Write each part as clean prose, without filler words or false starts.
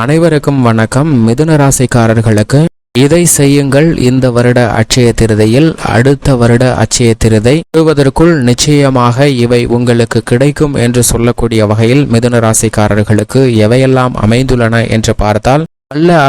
அனைவருக்கும் வணக்கம். மிதுன ராசிக்காரர்களுக்கு இதை செய்யுங்கள். இந்த வருட அட்சய திருதையில் அடுத்த வருட அட்சய திருதை வருவதற்குள் நிச்சயமாக இவை உங்களுக்கு கிடைக்கும் என்று சொல்லக்கூடிய வகையில் மிதுன ராசிக்காரர்களுக்கு எவையெல்லாம் அமைந்துள்ளன என்று பார்த்தால்,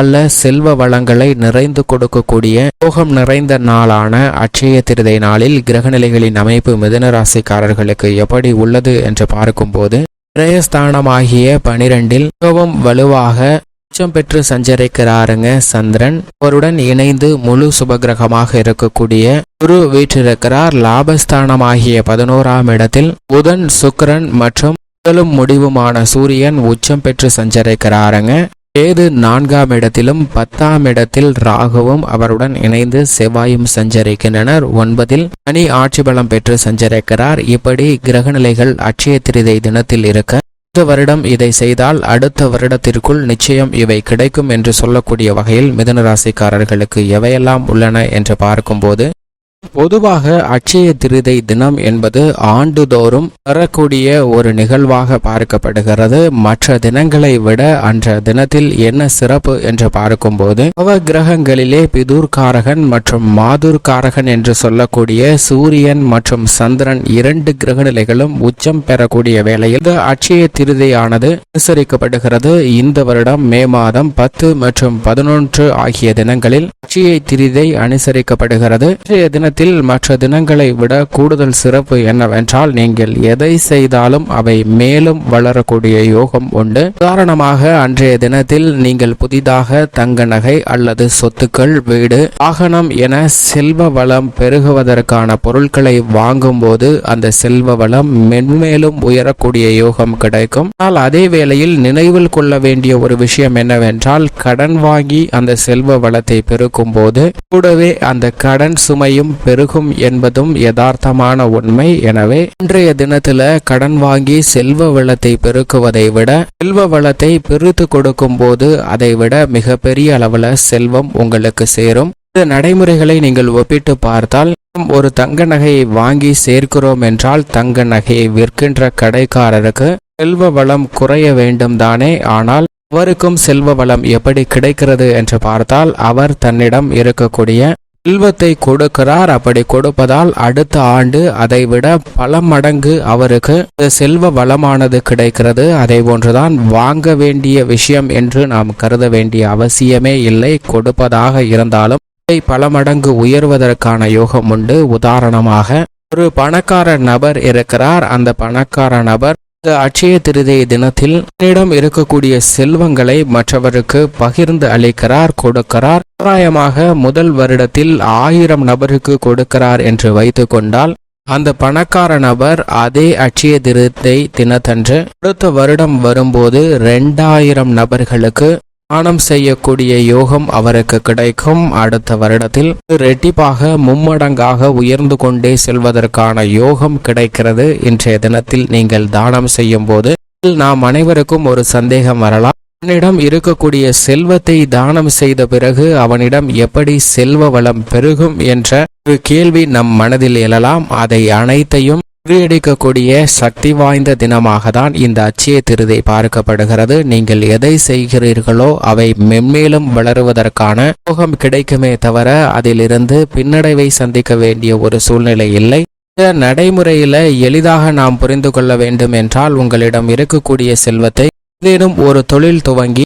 அல்ல செல்வ வளங்களை நிறைந்து கொடுக்கக்கூடிய யோகம் நிறைந்த நாளான அட்சய திருதை நாளில் கிரகநிலைகளின் அமைப்பு மிதுன ராசிக்காரர்களுக்கு எப்படி உள்ளது என்று பார்க்கும்போது, விரயஸ்தானமாகிய 12 மிகவும் வலுவாக உச்சம் பெற்று சஞ்சரிக்கிறாருங்க சந்திரன். அவருடன் இணைந்து முழு சுபகிரகமாக இருக்கக்கூடிய குரு வீற்றிருக்கிறார். லாபஸ்தானமாகிய 11ஆம் இடத்தில் புதன், சுக்கிரன் மற்றும் முதலும் முடிவுமான சூரியன் உச்சம் பெற்று சஞ்சரிக்கிறாருங்க. கேது 4ஆம் இடத்திலும் 10ஆம் இடத்தில் ராகுவும் அவருடன் இணைந்து செவ்வாயும் சஞ்சரிக்கின்றனர். 9இல் சனி ஆட்சி பலம் பெற்று சஞ்சரிக்கிறார். இப்படி கிரகநிலைகள் அட்சய திருதை தினத்தில் இருக்க, இந்த வருடம் இதை செய்தால் அடுத்த வருடத்திற்குள் நிச்சயம் இவை கிடைக்கும் என்று சொல்லக்கூடிய வகையில் மிதுன ராசிக்காரர்களுக்கு எவையெல்லாம் உள்ளன என்று பார்க்கும்போது, பொதுவாக அட்சய திருதை தினம் என்பது ஆண்டுதோறும் வரக்கூடிய ஒரு நிகழ்வாக பார்க்கப்படுகிறது. மற்ற தினங்களை விட அன்ற தினத்தில் என்ன சிறப்பு என்று பார்க்கும்போது, நவ கிரகங்களிலே பிதுர்காரகன் மற்றும் மாதுர்காரகன் என்று சொல்லக்கூடிய சூரியன் மற்றும் சந்திரன் 2 கிரகநிலைகளும் உச்சம் பெறக்கூடிய வேளையில் இந்த அட்சய திருதையானது அனுசரிக்கப்படுகிறது. இந்த வருடம் மே மாதம் 10 மற்றும் 11 ஆகிய தினங்களில் அட்சய திருதை அனுசரிக்கப்படுகிறது. மற்ற தினங்களை விட கூடுதல் சிறப்பு என்னவென்றால், நீங்கள் எதை செய்தாலும் அவை மேலும் வளரக்கூடிய யோகம் உண்டு. உதாரணமாக, அன்றைய தினத்தில் நீங்கள் புதிதாக தங்க நகை அல்லது சொத்துக்கள், வீடு, வாகனம் என செல்வ வளம் பெருகுவதற்கான பொருட்களை வாங்கும் போது அந்த செல்வ வளம் மென்மேலும் உயரக்கூடிய யோகம் கிடைக்கும். ஆனால் அதே வேளையில் நினைவில் கொள்ள வேண்டிய ஒரு விஷயம் என்னவென்றால், கடன் வாங்கி அந்த செல்வ வளத்தை பெருக்கும் போது கூடவே அந்த கடன் சுமையும் பெருகும் என்பதும் யதார்த்தமான உண்மை. எனவே இன்றைய தினத்துல கடன் வாங்கி செல்வ வளத்தை பெருக்குவதை விட செல்வ வளத்தை பெருத்து கொடுக்கும் போது அதை விட மிகப்பெரிய அளவுல செல்வம் உங்களுக்கு சேரும். இந்த நடைமுறைகளை நீங்கள் ஒப்பிட்டு பார்த்தால், ஒரு தங்க நகையை வாங்கி சேர்க்கிறோம் என்றால் தங்க நகையை விற்கின்ற கடைக்காரருக்கு செல்வ வளம் குறைய வேண்டும் தானே. ஆனால் அவருக்கும் செல்வ வளம் எப்படி கிடைக்கிறது என்று பார்த்தால், அவர் தன்னிடம் இருக்கக்கூடிய செல்வத்தை கொடுக்கிறார். அப்படி கொடுப்பதால் அடுத்த ஆண்டு அதை விட பல மடங்கு அவருக்கு செல்வ வளமானது கிடைக்கிறது. அதே போன்றுதான் வாங்க வேண்டிய விஷயம் என்று நாம் கருத வேண்டிய அவசியமே இல்லை. கொடுப்பதாக இருந்தாலும் பல மடங்கு உயர்வதற்கான யோகம் உண்டு. உதாரணமாக, ஒரு பணக்கார நபர் இருக்கிறார். அந்த பணக்கார நபர் அட்சய திருதை தினத்தில் தன்னிடம் இருக்கக்கூடிய செல்வங்களை மற்றவருக்கு பகிர்ந்து அளிக்கிறார், கொடுக்கிறார். தோராயமாக முதல் வருடத்தில் 1000 நபருக்கு கொடுக்கிறார் என்று வைத்து கொண்டால், அந்த பணக்கார நபர் அதே அட்சய திருதை தினத்தன்று அடுத்த வருடம் வரும்போது 2000 நபர்களுக்கு தானம் செய்யக்கூடிய யோகம் அவருக்கு கிடைக்கும். அடுத்த வருடத்தில் ரெட்டிப்பாக மும்மடங்காக உயர்ந்து கொண்டே செல்வதற்கான யோகம் கிடைக்கிறது. இன்றைய தினத்தில் நீங்கள் தானம் செய்யும் போது நாம் அனைவருக்கும் ஒரு சந்தேகம் வரலாம். அவனிடம் இருக்கக்கூடிய செல்வத்தை தானம் செய்த பிறகு அவனிடம் எப்படி செல்வ வளம் பெருகும் என்ற ஒரு கேள்வி நம் மனதில் எழலாம். அதை அனைத்தையும் முறியடிக்கக்கூடிய சக்தி வாய்ந்த தினமாக தான் இந்த அட்சய திருதை பார்க்கப்படுகிறது. நீங்கள் எதை செய்கிறீர்களோ அவை மென்மேலும் வளருவதற்கான யோகம் கிடைக்குமே தவிர அதிலிருந்து பின்னடைவை சந்திக்க வேண்டிய ஒரு சூழ்நிலை இல்லை. இந்த நடைமுறையில எளிதாக நாம் புரிந்து கொள்ள வேண்டும் என்றால், உங்களிடம் இருக்கக்கூடிய செல்வத்தை ஏதேனும் ஒரு தொழில் துவங்கி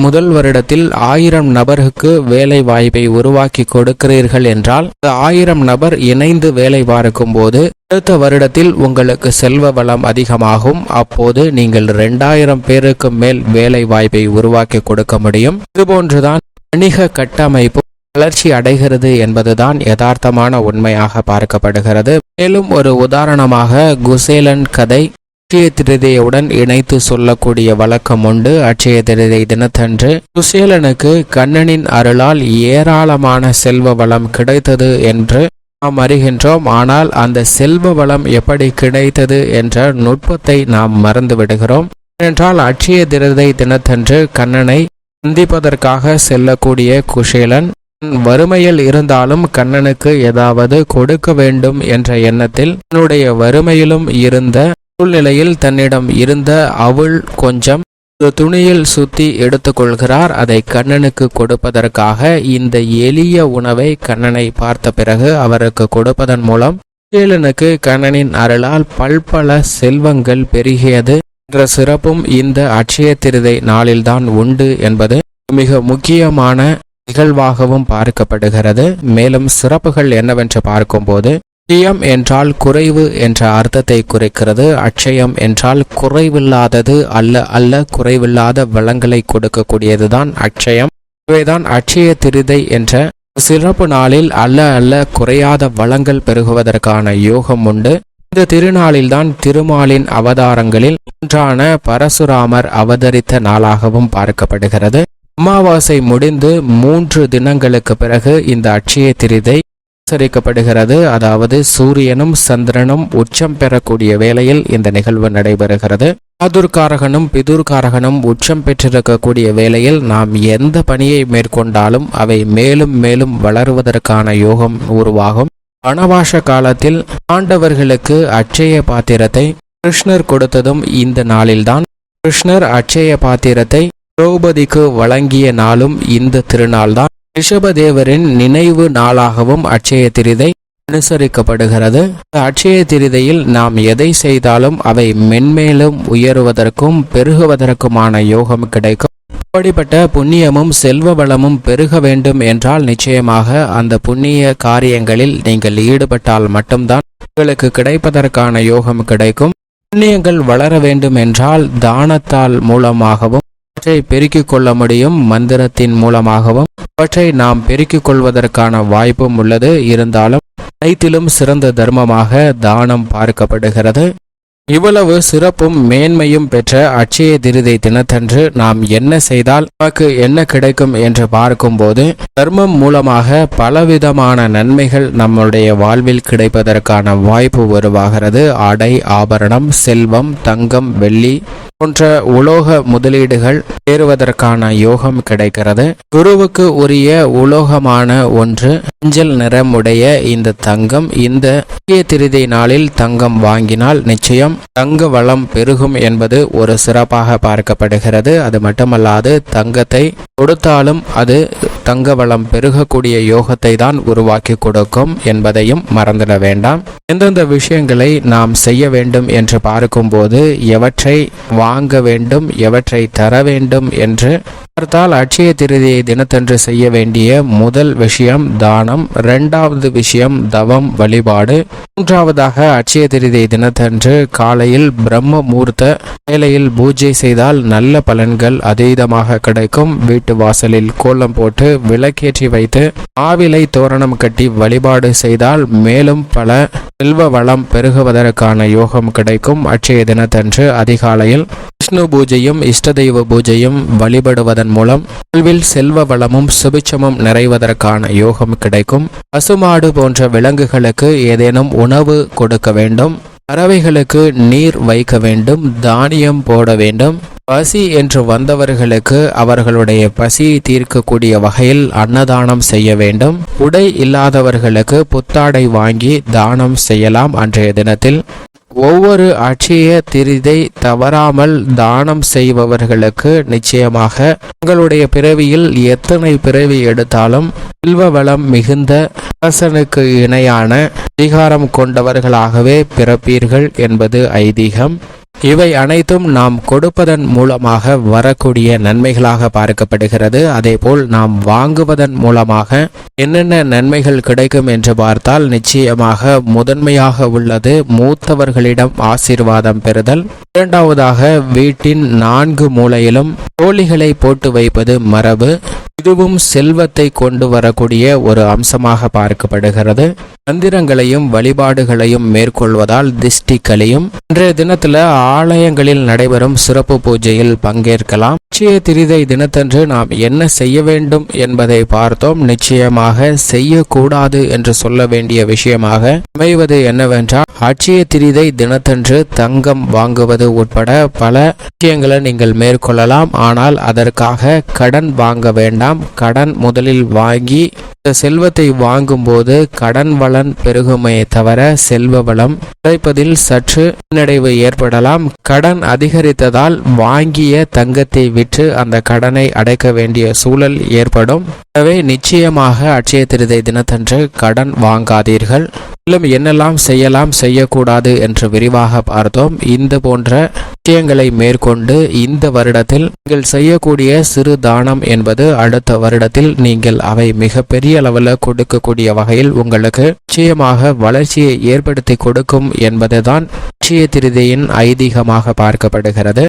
முதல் வருடத்தில் 1000 நபருக்கு வேலை வாய்ப்பை உருவாக்கி கொடுக்கிறீர்கள் என்றால், 1000 நபர் இணைந்து வேலை பார்க்கும் போது அடுத்த வருடத்தில் உங்களுக்கு செல்வ வளம் அதிகமாகும். அப்போது நீங்கள் 2000 பேருக்கு மேல் வேலை வாய்ப்பை உருவாக்கி கொடுக்க முடியும். இதுபோன்றுதான் வணிக கட்டமைப்பு வளர்ச்சி அடைகிறது என்பதுதான் யதார்த்தமான உண்மையாக பார்க்கப்படுகிறது. மேலும் ஒரு உதாரணமாக குசேலன் கதை அட்சய திருதையுடன் இணைத்து சொல்லக்கூடிய வழக்கம் உண்டு. அட்சய திருதை தினத்தன்று குசேலனுக்கு கண்ணனின் அருளால் ஏராளமான செல்வ வளம் கிடைத்தது என்று நாம் அறிகின்றோம். ஆனால் அந்த செல்வ வளம் எப்படி கிடைத்தது என்ற நுட்பத்தை நாம் மறந்து விடுகிறோம். ஏனென்றால் அட்சய திருதை தினத்தன்று கண்ணனை சந்திப்பதற்காக செல்லக்கூடிய குசேலன் வறுமையில் இருந்தாலும் கண்ணனுக்கு ஏதாவது கொடுக்க வேண்டும் என்ற எண்ணத்தில் தன்னுடைய வறுமையிலும் இருந்த சூழ்நிலையில் தன்னிடம் இருந்த அவள் கொஞ்சம் துணியில் சுத்தி எடுத்துக்கொள்கிறார். அதை கண்ணனுக்கு கொடுப்பதற்காக இந்த எளிய உணவை கண்ணனை பார்த்த பிறகு அவருக்கு கொடுப்பதன் மூலம் குச்சேலனுக்கு கண்ணனின் அருளால் பல்பல செல்வங்கள் பெருகியது என்ற சிறப்பும் இந்த அட்சய திருதை நாளில்தான் உண்டு என்பது மிக முக்கியமான நிகழ்வாகவும் பார்க்கப்படுகிறது. மேலும் சிறப்புகள் என்னவென்று பார்க்கும்போது, அட்சயம் என்றால் குறைவு என்ற அர்த்தத்தை குறிக்கிறது. அட்சயம் என்றால் குறைவில்லாதது அல்ல குறைவில்லாத வளங்களை கொடுக்கக்கூடியதுதான் அட்சயம். இவைதான் அட்சய திருதை என்ற சிறப்பு நாளில் அல்ல குறையாத வளங்கள் பெருகுவதற்கான யோகம் உண்டு. இந்த திருநாளில்தான் திருமாலின் அவதாரங்களில் ஒன்றான பரசுராமர் அவதரித்த நாளாகவும் பார்க்கப்படுகிறது. அமாவாசை முடிந்து 3 தினங்களுக்கு பிறகு இந்த அட்சய திருதை அனுசரிக்கப்படுகிறது. அதாவது சூரியனும் சந்திரனும் உச்சம் பெறக்கூடிய வேளையில் இந்த நிகழ்வு நடைபெறுகிறது. ஆதுர்காரகனும் பிதுர்காரகனும் உச்சம் பெற்றிருக்கக்கூடிய வேளையில் நாம் எந்த பணியை மேற்கொண்டாலும் அவை மேலும் மேலும் வளருவதற்கான யோகம் உருவாகும். வனவாச காலத்தில் பாண்டவர்களுக்கு அட்சய பாத்திரத்தை கிருஷ்ணர் கொடுத்ததும் இந்த நாளில்தான். கிருஷ்ணர் அட்சய பாத்திரத்தை திரௌபதிக்கு வழங்கிய நாளும் இந்த திருநாள்தான். ரிஷபதேவரின் நினைவு நாளாகவும் அட்சய திருதை அனுசரிக்கப்படுகிறது. அட்சய திருதையில் நாம் எதை செய்தாலும் அவை மென்மேலும் உயருவதற்கும் பெருகுவதற்குமான யோகம் கிடைக்கும். அப்படிப்பட்ட புண்ணியமும் செல்வ வளமும் பெருக வேண்டும் என்றால் நிச்சயமாக அந்த புண்ணிய காரியங்களில் நீங்கள் ஈடுபட்டால் மட்டும்தான் உங்களுக்கு கிடைப்பதற்கான யோகம் கிடைக்கும். புண்ணியங்கள் வளர வேண்டும் என்றால் தானத்தால் மூலமாகவும் அவற்றை பெருக்கிக் கொள்ள முடியும். மந்திரத்தின் மூலமாகவும் அவற்றை நாம் பெருக்கிக் கொள்வதற்கான வாய்ப்பும் உள்ளது. இருந்தாலும் அனைத்திலும் சிறந்த தர்மமாக தானம் பார்க்கப்படுகிறது. இவ்வளவு சிறப்பும் மேன்மையும் பெற்ற அட்சய திருதை தினத்தன்று நாம் என்ன செய்தால் நமக்கு என்ன கிடைக்கும் என்று பார்க்கும்போது, தர்மம் மூலமாக பலவிதமான நன்மைகள் நம்முடைய வாழ்வில் கிடைப்பதற்கான வாய்ப்பு உருவாகிறது. ஆடை ஆபரணம், செல்வம், தங்கம், வெள்ளி போன்ற உலோக முதலீடுகள் சேருவதற்கான யோகம் கிடைக்கிறது. குருவுக்கு உரிய உலோகமான ஒன்று மஞ்சள் நிறமுடைய இந்த தங்கம். இந்த அட்சய திருதை நாளில் தங்கம் வாங்கினால் நிச்சயம் தங்க வளம் பெருகும் என்பது ஒரு சிறப்பாக பார்க்கப்படுகிறது. அது மட்டுமல்லாது தங்கத்தை கொடுத்தாலும் அது தங்க வளம் பெருகக்கூடிய யோகத்தை தான் உருவாக்கி கொடுக்கும் என்பதையும் மறந்துட வேண்டாம். எந்தெந்த விஷயங்களை நாம் செய்ய வேண்டும் என்று பார்க்கும்போது, எவற்றை வாங்க வேண்டும் எவற்றை தர வேண்டும் என்று பார்த்தால், அட்சய திருதியை தினத்தன்று செய்ய வேண்டிய முதல் விஷயம் தானம், 2வது விஷயம் தவம் வழிபாடு, 3வதாக அட்சய திருதியை தினத்தன்று காலையில் பிரம்ம முகூர்த்த வேளையில் பூஜை செய்தால் நல்ல பலன்கள் அதீதமாக கிடைக்கும். வீட்டு வாசலில் கோலம் போட்டு விளக்கேற்றி வைத்து ஆவிலை தோரணம் கட்டி வழிபாடு செய்தால் மேலும் பல செல்வ வளம் பெருகுவதற்கான யோகம் கிடைக்கும். அட்சய தினத்தன்று அதிகாலையில் விஷ்ணு பூஜையும் இஷ்ட தெய்வ பூஜையும் வழிபடுவதன் மூலம் வாழ்வில் செல்வ வளமும் சுபிட்சமும் நிறைவதற்கான யோகம் கிடைக்கும். பசுமாடு போன்ற விலங்குகளுக்கு ஏதேனும் உணவு கொடுக்க வேண்டும். பறவைகளுக்கு நீர் வைக்க வேண்டும். தானியம் போட வேண்டும். பசி என்று வந்தவர்களுக்கு அவர்களுடைய பசியை தீர்க்கக்கூடிய வகையில் அன்னதானம் செய்ய வேண்டும். உடை இல்லாதவர்களுக்கு புத்தாடை வாங்கி தானம் செய்யலாம். அன்றைய தினத்தில் ஒவ்வொரு அட்சய திருதை தவறாமல் தானம் செய்பவர்களுக்கு நிச்சயமாக உங்களுடைய பிறவியில் எத்தனை பிறவி எடுத்தாலும் செல்வ வளம் மிகுந்த அரசனுக்கு இணையான அதிகாரம் கொண்டவர்களாகவே பிறப்பீர்கள் என்பது ஐதீகம். இவை அனைத்தும் நாம் கொடுப்பதன் மூலமாக வரக்கூடிய நன்மைகளாக பார்க்கப்படுகிறது. அதேபோல் நாம் வாங்குவதன் மூலமாக என்னென்ன நன்மைகள் கிடைக்கும் என்று பார்த்தால், நிச்சயமாக முதன்மையாக உள்ளது மூத்தவர்களிடம் ஆசீர்வாதம் பெறுதல். 2வதாக வீட்டின் 4 மூலையிலும் கோழிகளை போட்டு வைப்பது மரபு. இதுவும் செல்வத்தை கொண்டு வரக்கூடிய ஒரு அம்சமாக பார்க்கப்படுகிறது. மந்திரங்களையும் வழிபாடுகளையும் மேற்கொள்வதால் திஷ்டி கழியும். இன்றைய தினத்துல ஆலயங்களில் நடைபெறும் சிறப்பு பூஜையில் பங்கேற்கலாம். அட்சய திருதை தினத்தன்று நாம் என்ன செய்ய வேண்டும் என்பதை பார்த்தோம். நிச்சயமாக செய்யக்கூடாது என்று சொல்ல வேண்டிய விஷயமாக அமைவது என்னவென்றால், அட்சய திரிதை தினத்தன்று தங்கம் வாங்குவது உட்பட பல விஷயங்களை நீங்கள் மேற்கொள்ளலாம். ஆனால் அதற்காக கடன் வாங்க வேண்டாம். கடன் முதலில் வாங்கி செல்வத்தை வாங்கும்போது கடன் வளன் பெருகுமே தவிர செல்வ வளம் கிடைப்பதில் சற்று பின்னடைவு ஏற்படலாம். கடன் அதிகரித்ததால் வாங்கிய தங்கத்தை விற்று அந்த கடனை அடைக்க வேண்டிய சூழல் ஏற்படும். எனவே நிச்சயமாக அட்சய திருதை தினத்தன்று கடன் வாங்காதீர்கள். மேலும் என்னெல்லாம் செய்யலாம் செய்யக்கூடாது என்று விரிவாக பார்த்தோம். இந்த போன்ற விஷயங்களை மேற்கொண்டு இந்த வருடத்தில் நீங்கள் செய்யக்கூடிய சிறு தானம் என்பது அடுத்த வருடத்தில் நீங்கள் அவை மிகப்பெரிய அளவில் கொடுக்கக்கூடிய வகையில் உங்களுக்கு நிச்சயமாக வளர்ச்சியை ஏற்படுத்தி கொடுக்கும் என்பதுதான் அட்சய திருதையின் ஐதீகமாக பார்க்கப்படுகிறது.